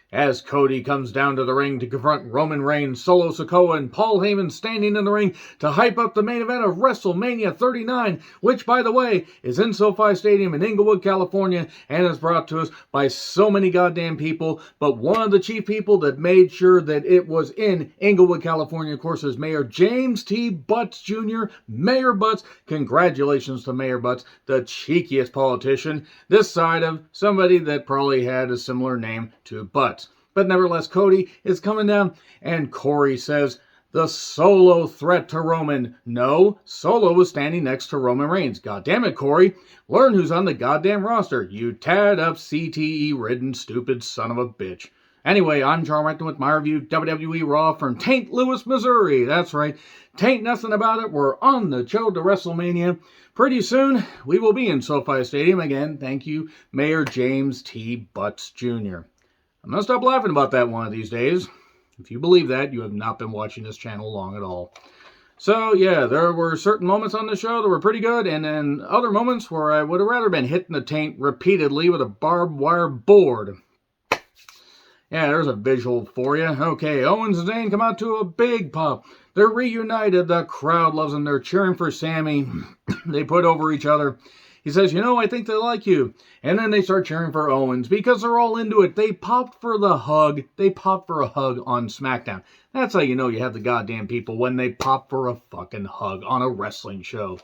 As Cody comes down to the ring to confront Roman Reigns, Solo Sikoa, and Paul Heyman standing in the ring to hype up the main event of WrestleMania 39, which, by the way, is in SoFi Stadium in Inglewood, California, and is brought to us by so many goddamn people. But one of the chief people that made sure that it was in Inglewood, California, of course, is Mayor James T. Butts Jr. Mayor Butts. Congratulations to Mayor Butts, the cheekiest politician this side of somebody that probably had a similar name to Butts. But nevertheless, Cody is coming down, and Corey says, the Solo threat to Roman. No, Solo was standing next to Roman Reigns. God damn it, Corey. Learn who's on the goddamn roster, you tad up CTE-ridden stupid son of a bitch. Anyway, I'm John Recton with my review of WWE Raw from St. Louis, Missouri. That's right. Tain't nothing about it. We're on the show to WrestleMania. Pretty soon, we will be in SoFi Stadium again. Thank you, Mayor James T. Butts Jr. I'm going to stop laughing about that one of these days. If you believe that, you have not been watching this channel long at all. So, yeah, there were certain moments on the show that were pretty good, and then other moments where I would have rather been hitting the taint repeatedly with a barbed wire board. Yeah, there's a visual for you. Okay, Owens and Zayn come out to a big pop. They're reunited. The crowd loves them. They're cheering for Sammy. They put over each other. He says, you know, I think they like you. And then they start cheering for Owens because they're all into it. They popped for the hug. They popped for a hug on SmackDown. That's how you know you have the goddamn people, when they pop for a fucking hug on a wrestling show.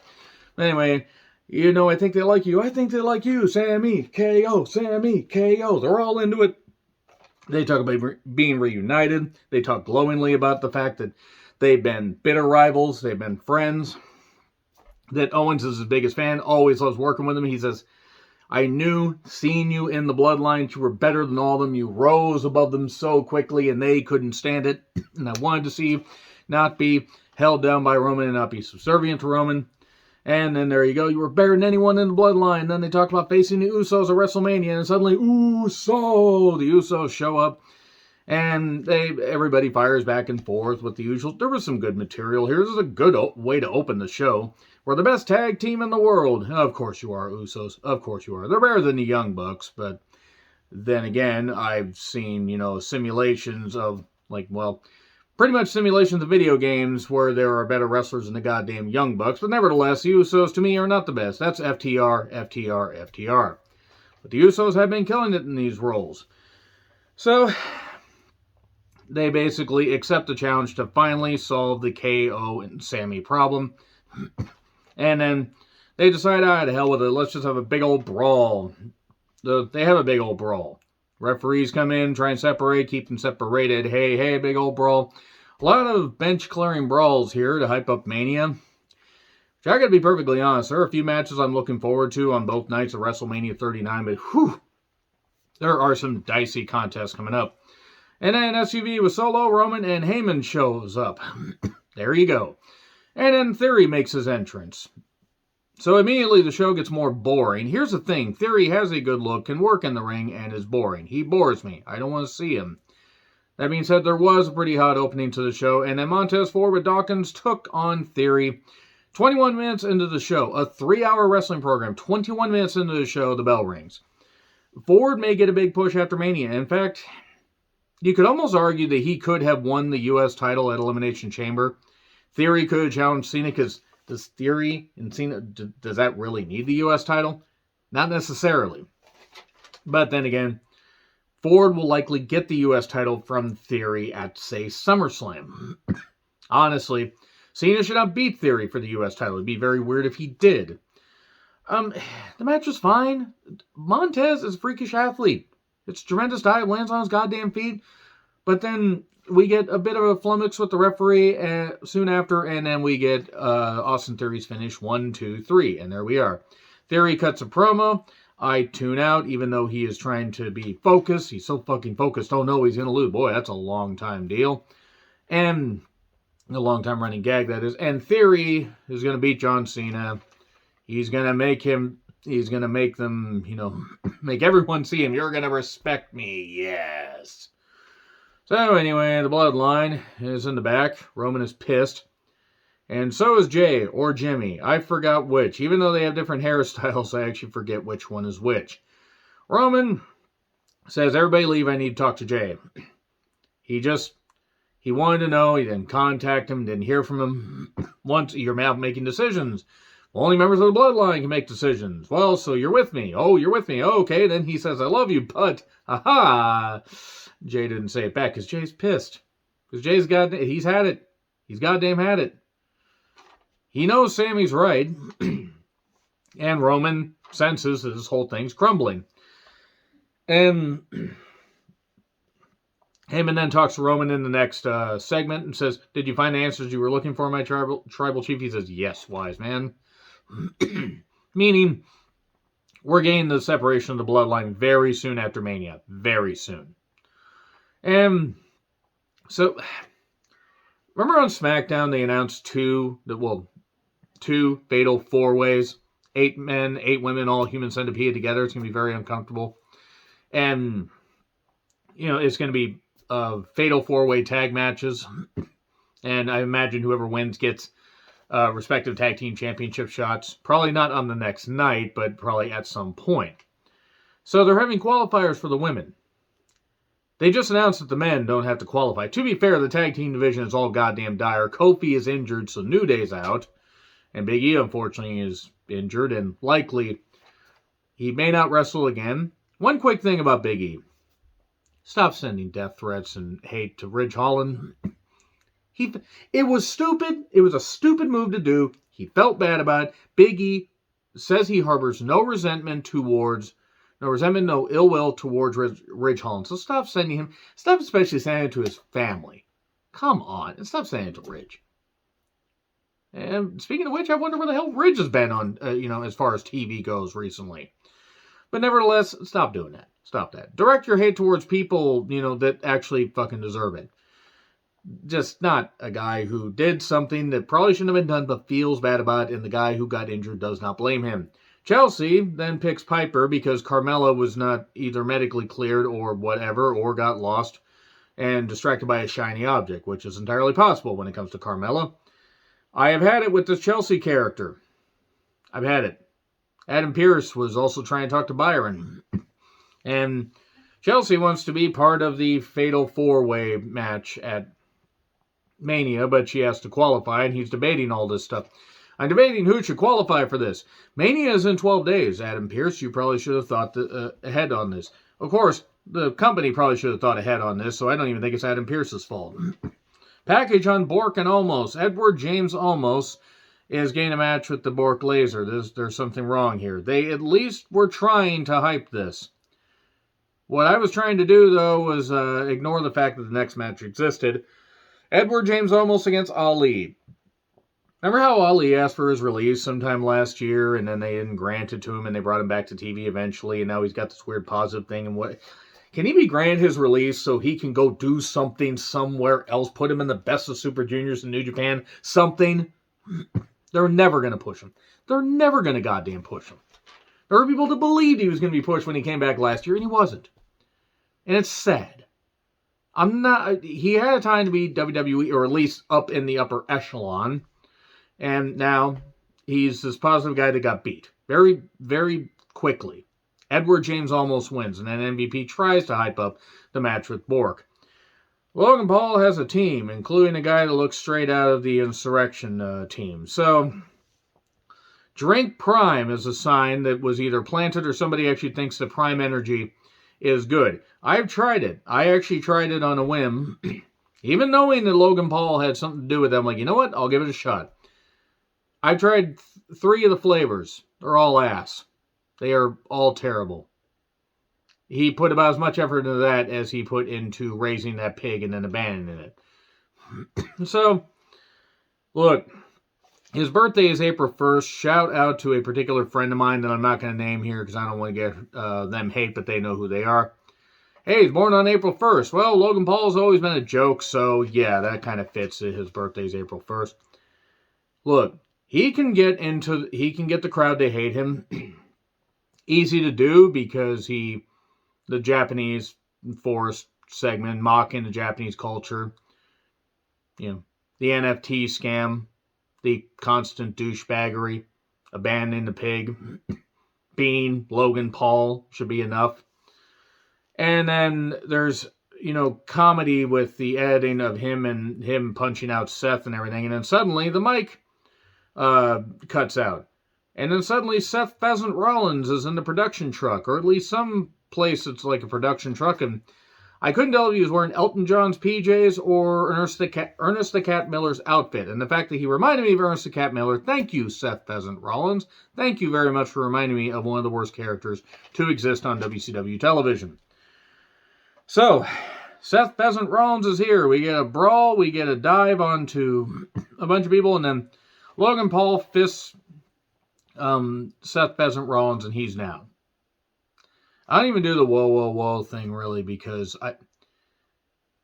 Anyway, you know, I think they like you. I think they like you. Sammy, KO, Sammy, KO. They're all into it. They talk about being reunited. They talk glowingly about the fact that they've been bitter rivals. They've been friends. That Owens is his biggest fan, always loves working with him. He says, I knew, seeing you in the bloodlines, you were better than all of them. You rose above them so quickly, and they couldn't stand it. And I wanted to see you not be held down by Roman and not be subservient to Roman. And then there you go. You were better than anyone in the bloodline. Then they talked about facing the Usos at WrestleMania, and suddenly, Uso! The Usos show up. And everybody fires back and forth with the usual. There was some good material here. This is a good way to open the show. We're the best tag team in the world. Of course you are, Usos. Of course you are. They're better than the Young Bucks, but then again, I've seen, you know, simulations of, like, well, pretty much simulations of video games where there are better wrestlers than the goddamn Young Bucks, but nevertheless, the Usos, to me, are not the best. That's FTR, FTR, FTR. But the Usos have been killing it in these roles. So they basically accept the challenge to finally solve the KO and Sammy problem. And then they decide, to hell with it, let's just have a big old brawl. They have a big old brawl. Referees come in, try and separate, keep them separated. Hey, big old brawl. A lot of bench-clearing brawls here to hype up Mania. Which I gotta be perfectly honest, there are a few matches I'm looking forward to on both nights of WrestleMania 39, but whew, there are some dicey contests coming up. And then SUV with Solo, Roman, and Heyman shows up. There you go. And then Theory makes his entrance. So immediately the show gets more boring. Here's the thing. Theory has a good look, can work in the ring, and is boring. He bores me. I don't want to see him. That being said, there was a pretty hot opening to the show, and then Montez Ford with Dawkins took on Theory. 21 minutes into the show, a 3-hour wrestling program, 21 minutes into the show, the bell rings. Ford may get a big push after Mania. In fact, you could almost argue that he could have won the U.S. title at Elimination Chamber. Theory could have challenged Cena, because does Theory and Cena, does that really need the U.S. title? Not necessarily. But then again, Ford will likely get the U.S. title from Theory at, say, SummerSlam. Honestly, Cena should not beat Theory for the U.S. title. It'd be very weird if he did. The match was fine. Montez is a freakish athlete. It's tremendous dive, lands on his goddamn feet. But then we get a bit of a flummox with the referee soon after, and then we get Austin Theory's finish, 1, 2, 3, and there we are. Theory cuts a promo. I tune out, even though he is trying to be focused. He's so fucking focused. Oh no, he's going to lose. Boy, that's a long time deal. And a long time running gag, that is. And Theory is going to beat John Cena. He's going to make them, you know, make everyone see him. You're going to respect me. Yes. So anyway, the bloodline is in the back. Roman is pissed. And so is Jay, or Jimmy. I forgot which. Even though they have different hairstyles, I actually forget which one is which. Roman Says, everybody leave, I need to talk to Jay. He wanted to know, he didn't contact him, didn't hear from him. Once, you're out making decisions. Only members of the bloodline can make decisions. Well, so you're with me. Oh, you're with me. Oh, okay, then he says, I love you, but, aha. Jay didn't say it back, because Jay's pissed. Because he's had it. He's goddamn had it. He knows Sammy's right. And Roman senses that this whole thing's crumbling. And Heyman then talks to Roman in the next segment and says, did you find the answers you were looking for, my tribal chief? He says, yes, wise man. Meaning, we're getting the separation of the bloodline very soon after Mania. Very soon. And so, remember on SmackDown they announced two fatal four-ways? 8 men, 8 women, all human centipede together. It's going to be very uncomfortable. And, it's going to be fatal 4-way tag matches. And I imagine whoever wins gets respective tag team championship shots. Probably not on the next night, but probably at some point. So they're having qualifiers for the women. They just announced that the men don't have to qualify. To be fair, the tag team division is all goddamn dire. Kofi is injured, so New Day's out. And Big E, unfortunately, is injured, and likely he may not wrestle again. One quick thing about Big E. Stop sending death threats and hate to Ridge Holland. It was stupid. It was a stupid move to do. He felt bad about it. Big E says he harbors no resentment, no ill will towards Ridge Holland. So stop sending him. Stop especially sending it to his family. Come on. And stop sending it to Ridge. And speaking of which, I wonder where the hell Ridge has been on, as far as TV goes recently. But nevertheless, stop doing that. Stop that. Direct your hate towards people, that actually fucking deserve it. Just not a guy who did something that probably shouldn't have been done but feels bad about it, and the guy who got injured does not blame him. Chelsea then picks Piper because Carmella was not either medically cleared or whatever, or got lost and distracted by a shiny object, which is entirely possible when it comes to Carmella. I have had it with this Chelsea character. I've had it. Adam Pearce was also trying to talk to Byron. And Chelsea wants to be part of the Fatal 4-Way match at Mania, but she has to qualify, and he's debating all this stuff. I'm debating who should qualify for this. Mania is in 12 days, Adam Pearce. You probably should have thought ahead on this. Of course, the company probably should have thought ahead on this, so I don't even think it's Adam Pearce's fault. Package on Bork and Omos. Edward James Omos is getting a match with the Bork Laser. There's something wrong here. They at least were trying to hype this. What I was trying to do, though, was ignore the fact that the next match existed. Edward James Omos against Ali. Remember how Ali asked for his release sometime last year, and then they didn't grant it to him, and they brought him back to TV eventually, and now he's got this weird positive thing, and what... Can he be granted his release so he can go do something somewhere else? Put him in the Best of Super Juniors in New Japan? Something? They're never going to push him. They're never going to goddamn push him. There were people that believed he was going to be pushed when he came back last year, and he wasn't. And it's sad. He had a time to be WWE, or at least up in the upper echelon. And now he's this positive guy that got beat. Very, very quickly. Edward James almost wins, and then MVP tries to hype up the match with Bork. Logan Paul has a team, including a guy that looks straight out of the Insurrection team. So, drink Prime is a sign that was either planted or somebody actually thinks that Prime Energy is good. I've tried it. I actually tried it on a whim. Even knowing that Logan Paul had something to do with it, I'm like, you know what? I'll give it a shot. I tried 3 of the flavors. They're all ass. They are all terrible. He put about as much effort into that as he put into raising that pig and then abandoning it. So, look, his birthday is April 1st. Shout out to a particular friend of mine that I'm not going to name here because I don't want to get them hate, but they know who they are. Hey, he's born on April 1st. Well, Logan Paul's always been a joke, so yeah, that kind of fits. His birthday is April 1st. Look, he can get the crowd to hate him. Easy to do because the Japanese Forest segment, mocking the Japanese culture, the NFT scam, the constant douchebaggery, abandoning the pig, being Logan Paul should be enough. And then there's, comedy with the editing of him punching out Seth and everything. And then suddenly the mic cuts out. And then suddenly Seth Pheasant Rollins is in the production truck, or at least some place that's like a production truck. And I couldn't tell if he was wearing Elton John's PJs or Ernest the Cat Miller's outfit. And the fact that he reminded me of Ernest the Cat Miller, thank you, Seth Pheasant Rollins. Thank you very much for reminding me of one of the worst characters to exist on WCW television. So, Seth Pheasant Rollins is here. We get a brawl, we get a dive onto a bunch of people, and then Logan Paul fists Seth Pheasant Rollins, and he's down. I don't even do the whoa, whoa, whoa thing, really, because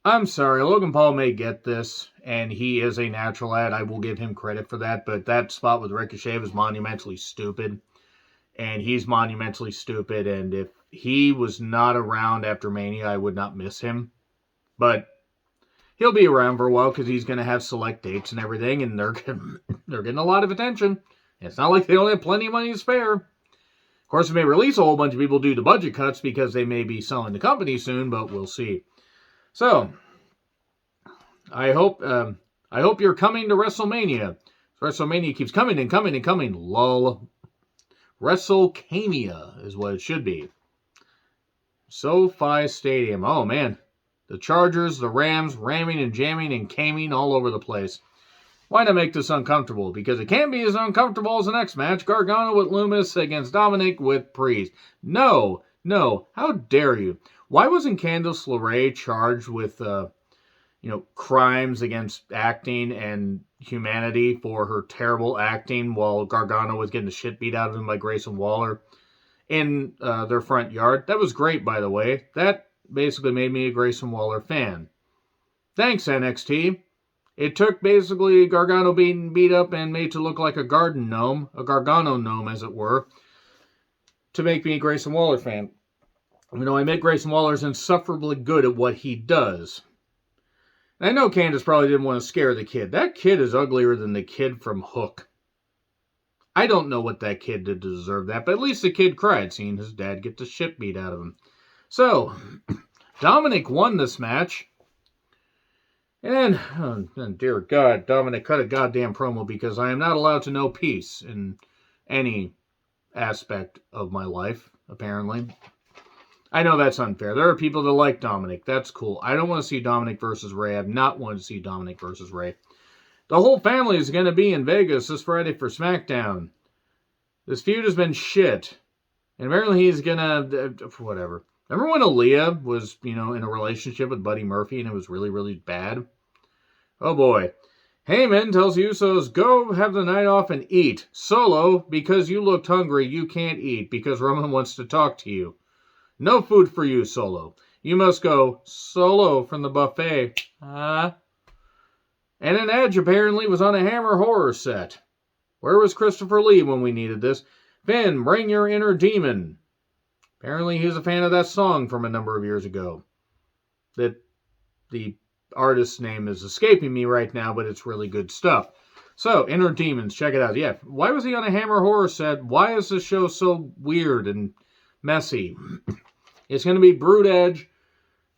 I'm sorry, Logan Paul may get this, and he is a natural ad. I will give him credit for that, but that spot with Ricochet was monumentally stupid, and he's monumentally stupid, and if he was not around after Mania, I would not miss him. But he'll be around for a while because he's going to have select dates and everything, and they're getting a lot of attention. It's not like they don't have plenty of money to spare. Of course, they may release a whole bunch of people due to budget cuts because they may be selling the company soon, but we'll see. So, I hope you're coming to WrestleMania. WrestleMania keeps coming and coming and coming. Lol. WrestleCamia is what it should be. SoFi Stadium. Oh, man. The Chargers, the Rams, ramming and jamming and caming all over the place. Why not make this uncomfortable? Because it can't be as uncomfortable as the next match. Gargano with Loomis against Dominic with Priest. No. How dare you? Why wasn't Candice LeRae charged with, crimes against acting and humanity for her terrible acting while Gargano was getting the shit beat out of him by Grayson Waller in their front yard? That was great, by the way. That basically made me a Grayson Waller fan. Thanks, NXT. It took basically Gargano being beat up and made to look like a garden gnome, a Gargano gnome, as it were, to make me a Grayson Waller fan. I admit Grayson Waller's insufferably good at what he does. And I know Candice probably didn't want to scare the kid. That kid is uglier than the kid from Hook. I don't know what that kid did to deserve that, but at least the kid cried seeing his dad get the shit beat out of him. So, Dominic won this match. And, dear God, Dominic cut a goddamn promo because I am not allowed to know peace in any aspect of my life, apparently. I know that's unfair. There are people that like Dominic. That's cool. I don't want to see Dominic versus Ray. I've not wanted to see Dominic versus Ray. The whole family is going to be in Vegas this Friday for SmackDown. This feud has been shit. And apparently he's going to... whatever. Remember when Aaliyah was, in a relationship with Buddy Murphy and it was really, really bad? Oh boy. Heyman tells Usos, go have the night off and eat. Solo, because you looked hungry, you can't eat because Roman wants to talk to you. No food for you, Solo. You must go solo from the buffet. And then Edge apparently was on a Hammer horror set. Where was Christopher Lee when we needed this? Finn, bring your inner demon. Apparently he's a fan of that song from a number of years ago. That the artist's name is escaping me right now, but it's really good stuff. So, Inner Demons, check it out. Yeah, why was he on a Hammer horror set? Why is this show so weird and messy? It's going to be Brood Edge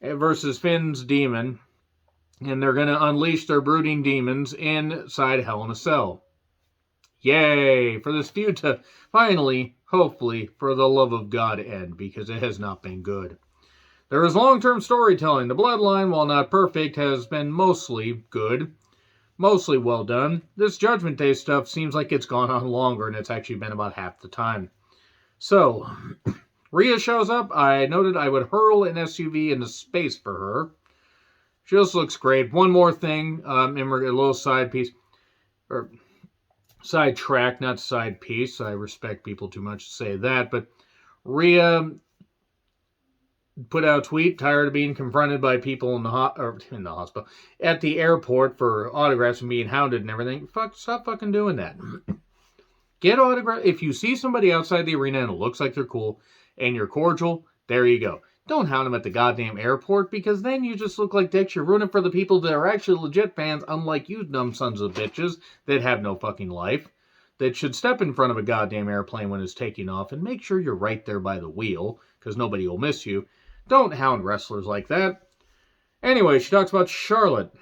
versus Finn's demon, and they're going to unleash their brooding demons inside Hell in a Cell. Yay! For this feud to finally, hopefully, for the love of God, end, because it has not been good. There is long-term storytelling. The Bloodline, while not perfect, has been mostly good. Mostly well done. This Judgment Day stuff seems like it's gone on longer, and it's actually been about half the time. So, Rhea shows up. I noted I would hurl an SUV into space for her. She just looks great. One more thing, a little side piece, or side track, not side piece. I respect people too much to say that, but Rhea put out a tweet, tired of being confronted by people in the hospital, at the airport for autographs and being hounded and everything. Stop fucking doing that. Get autographs. If you see somebody outside the arena and it looks like they're cool and you're cordial, there you go. Don't hound them at the goddamn airport, because then you just look like dicks. You're ruining for the people that are actually legit fans, unlike you dumb sons of bitches that have no fucking life, that should step in front of a goddamn airplane when it's taking off and make sure you're right there by the wheel, because nobody will miss you. Don't hound wrestlers like that. Anyway, she talks about Charlotte.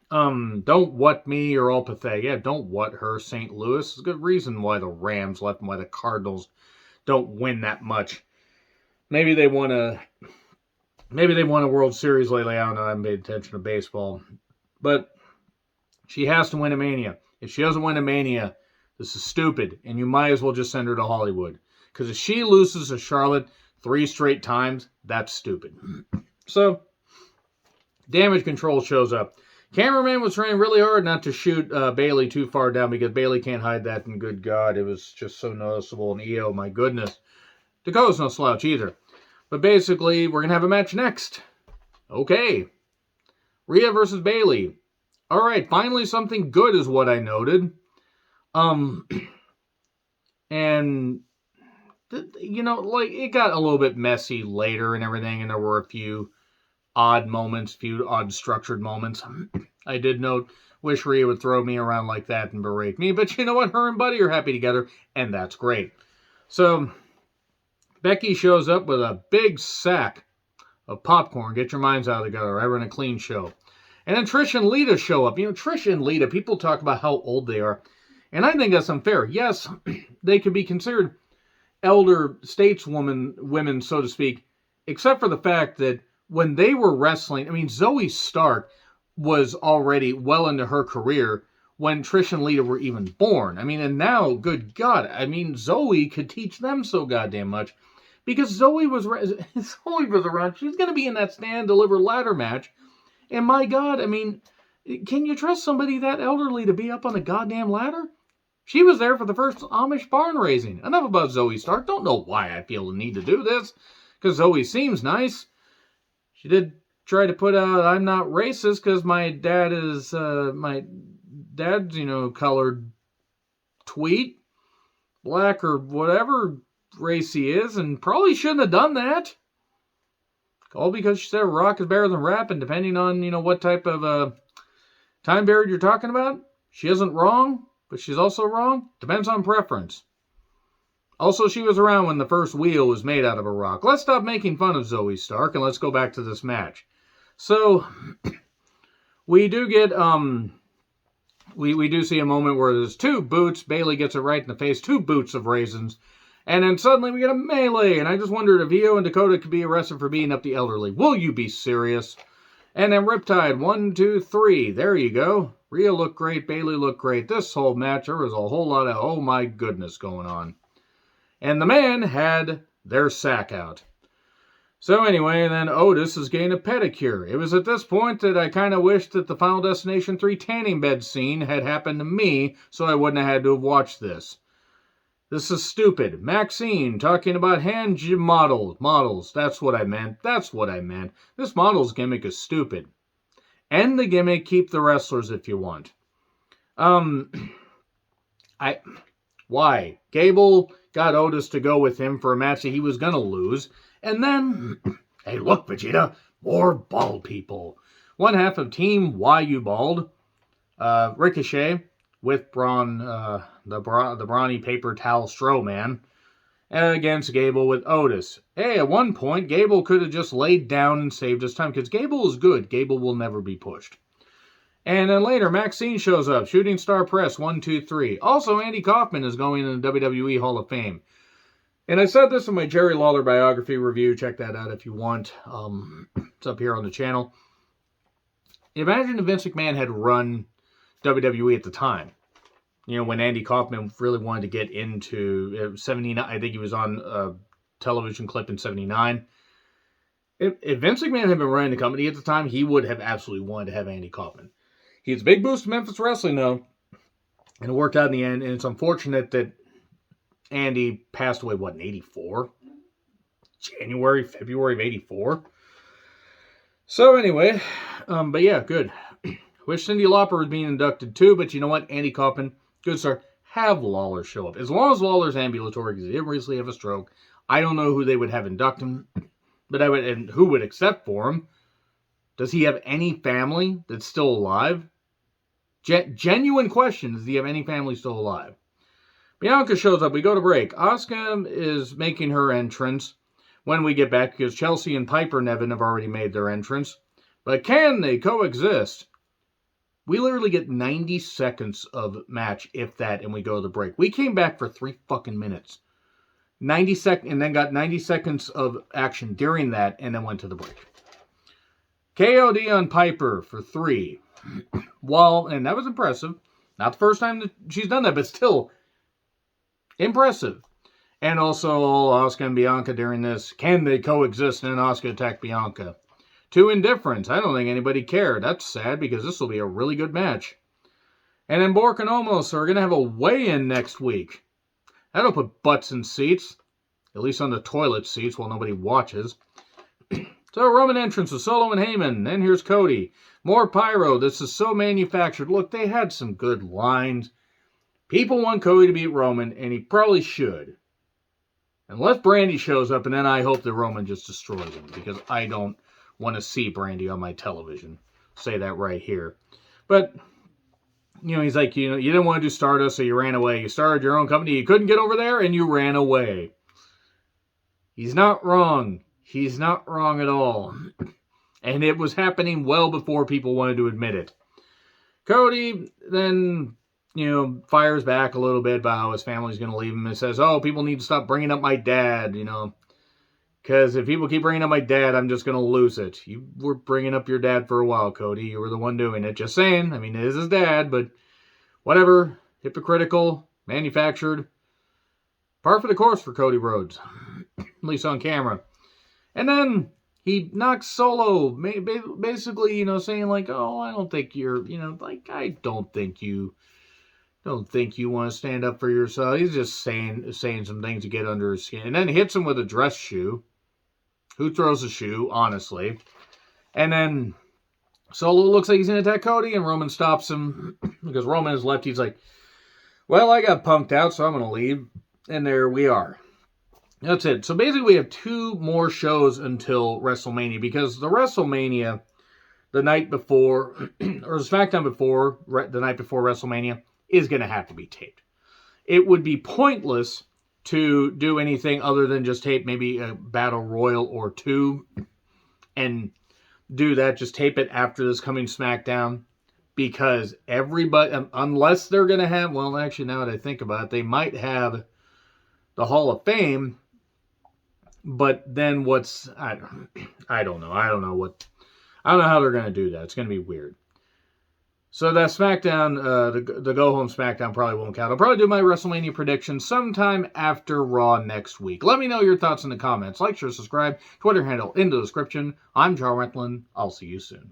Don't what me, you're all pathetic. Yeah, don't what her, St. Louis. There's a good reason why the Rams left and why the Cardinals don't win that much. Maybe they won a World Series lately. I don't know. I haven't paid attention to baseball. But she has to win a Mania. If she doesn't win a Mania, this is stupid. And you might as well just send her to Hollywood. Because if she loses to Charlotte 3 straight times, that's stupid. So, Damage Control shows up. Cameraman was trying really hard not to shoot Bayley too far down because Bayley can't hide that, and good God, it was just so noticeable. And EO, my goodness. Dakota's no slouch either. But basically, we're going to have a match next. Okay. Rhea versus Bayley. Alright, finally something good is what I noted. And, you know, like, it got a little bit messy later and everything, and there were a few odd moments, few odd structured moments. I did note, wish Rhea would throw me around like that and berate me, but you know what? Her and Buddy are happy together, and that's great. So, Becky shows up with a big sack of popcorn. Get your minds out of the gutter. Right? We're in a clean show. And then Trish and Lita show up. You know, Trish and Lita, people talk about how old they are. And I think that's unfair. Yes, they could be considered elder women, so to speak, except for the fact that when they were wrestling, I mean, Zoe Stark was already well into her career when Trish and Lita were even born. I mean, and now, good God, I mean, Zoe could teach them so goddamn much. Because Zoe was around. She's going to be in that stand deliver ladder match. And my God, I mean, can you trust somebody that elderly to be up on a goddamn ladder? She was there for the first Amish barn raising. Enough about Zoe Stark. Don't know why I feel the need to do this. Because Zoe seems nice. She did try to put out, I'm not racist because my dad's, colored tweet. Black or whatever race he is. And probably shouldn't have done that. All because she said rock is better than rap, and depending on, what type of time period you're talking about, she isn't wrong, but she's also wrong. Depends on preference. Also, she was around when the first wheel was made out of a rock. Let's stop making fun of Zoe Stark, and let's go back to this match. So, we do get, we do see a moment where there's 2 boots. Bayley gets it right in the face. 2 boots of raisins. And then suddenly we get a melee, and I just wondered if Io and Dakota could be arrested for beating up the elderly. Will you be serious? And then Riptide, 1, 2, 3. There you go. Rhea looked great, Bayley looked great. This whole match, there was a whole lot of, oh my goodness, going on. And the man had their sack out. So anyway, then Otis is getting a pedicure. It was at this point that I kind of wished that the Final Destination 3 tanning bed scene had happened to me, so I wouldn't have had to have watched this. This is stupid. Maxine talking about hand models. That's what I meant. This model's gimmick is stupid. End the gimmick, keep the wrestlers if you want. Why? Gable got Otis to go with him for a match that he was gonna lose. And then, hey look Vegeta, more bald people. One half of Team Why You Bald. Ricochet with Braun, the brawny paper towel Strowman, against Gable with Otis. Hey, at one point, Gable could have just laid down and saved his time, because Gable is good. Gable will never be pushed. And then later, Maxine shows up. Shooting Star Press, 1, 2, 3. Also, Andy Kaufman is going in the WWE Hall of Fame. And I said this in my Jerry Lawler biography review. Check that out if you want. It's up here on the channel. Imagine if Vince McMahon had run WWE at the time. When Andy Kaufman really wanted to get into 79, I think he was on a television clip in 79. If Vince McMahon had been running the company at the time, he would have absolutely wanted to have Andy Kaufman. He's a big boost to Memphis Wrestling, though, and it worked out in the end, and it's unfortunate that Andy passed away, in 84? February of 84? So anyway, but yeah, good. Wish Cyndi Lauper was being inducted too, but you know what? Andy Kaufman, good sir, have Lawler show up. As long as Lawler's ambulatory, because he didn't recently have a stroke, I don't know who they would have induct him, but and who would accept for him. Does he have any family that's still alive? Genuine question, does he have any family still alive? Bianca shows up, we go to break. Asuka is making her entrance when we get back, because Chelsea and Piper Nevin have already made their entrance. But can they coexist? We literally get 90 seconds of match, if that, and we go to the break. We came back for 3 fucking minutes. 90 seconds, and then got 90 seconds of action during that, and then went to the break. KOD on Piper for 3. Well, and that was impressive. Not the first time that she's done that, but still impressive. And also Asuka and Bianca during this. Can they coexist? And Asuka attack Bianca. To indifference. I don't think anybody cared. That's sad because this will be a really good match. And then Bork and Omos are going to have a weigh-in next week. That'll put butts in seats. At least on the toilet seats while nobody watches. So Roman entrance with Solo and Heyman. Then here's Cody. More pyro. This is so manufactured. Look, they had some good lines. People want Cody to beat Roman, and he probably should. Unless Brandy shows up, and then I hope that Roman just destroys him. Because I don't want to see Brandy on my television. Say that right here. But, he's like, you didn't want to do Stardust, so you ran away. You started your own company. You couldn't get over there, and you ran away. He's not wrong. He's not wrong at all. And it was happening well before people wanted to admit it. Cody then, fires back a little bit about how his family's going to leave him and says, oh, people need to stop bringing up my dad, Because if people keep bringing up my dad, I'm just going to lose it. You were bringing up your dad for a while, Cody. You were the one doing it. Just saying. I mean, it is his dad, but whatever. Hypocritical. Manufactured. Par for the course for Cody Rhodes. At least on camera. And then he knocks Solo. Basically, saying like, oh, I don't think you're, I don't think you want to stand up for yourself. He's just saying some things to get under his skin. And then hits him with a dress shoe. Who throws a shoe, honestly? And then Solo looks like he's going to attack Cody, and Roman stops him. Because Roman is left. He's like, well, I got punked out, so I'm going to leave. And there we are. That's it. So basically we have 2 more shows until WrestleMania. Because the WrestleMania, the night before, or the SmackDown before, the night before WrestleMania, is going to have to be taped. It would be pointless to do anything other than just tape maybe a Battle Royal or 2 and do that. Just tape it after this coming SmackDown because everybody, unless they're going to have, well, actually now that I think about it, they might have the Hall of Fame, but then I don't know. I don't know how they're going to do that. It's going to be weird. So that SmackDown, the go-home SmackDown probably won't count. I'll probably do my WrestleMania prediction sometime after Raw next week. Let me know your thoughts in the comments. Like, share, subscribe. Twitter handle in the description. I'm John Rentlin. I'll see you soon.